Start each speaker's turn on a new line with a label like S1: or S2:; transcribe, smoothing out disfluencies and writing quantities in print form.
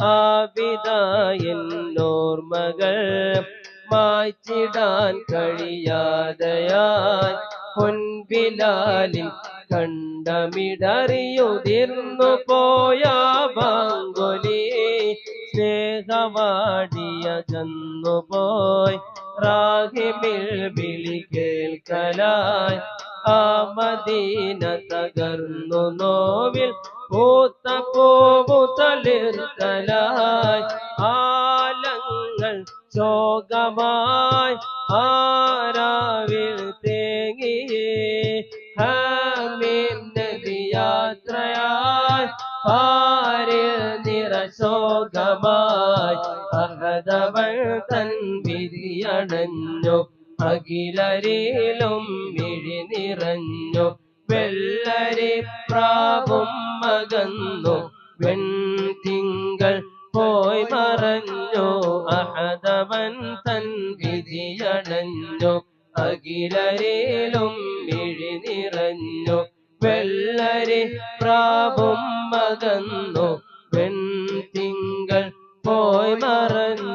S1: ആബിദായെന്നോർമകൾ മായ്ച്ചിടാൻ കഴിയാതെയായി പൊൻബിലാലിൻ കണ്ടമിടറിയുതിർന്നു പോയ ബാങ്കൊലി സ്നേഹവാടിയകന്നുപോയി റാഹിമിൽ വിളി കേൾക്കലായി ആ മദീന തകർന്നു നോവിൽ പൂത്ത പൂവു തളിർക്കലായി ആലങ്ങൾ ശോകമായി ആരാവിൽ തേങ്ങിയേ ഹമീം നബി യാത്രയായി പാരിൽ നിറശോകമായി അഹദവൾ തൻ വിധിയണഞ്ഞു അഖിലരിലും മിഴി നിറഞ്ഞു വെള്ളരി പ്രാവും മകന്നു വെൺതിങ്കൾ പോയി മറഞ്ഞു അഹദവൻ തൻ വിധിയണഞ്ഞു അഖിലരിലും മിഴി നിറഞ്ഞു വെള്ളരി പ്രാവും മകന്നു വെൺതിങ്കൾ പോയി മറഞ്ഞു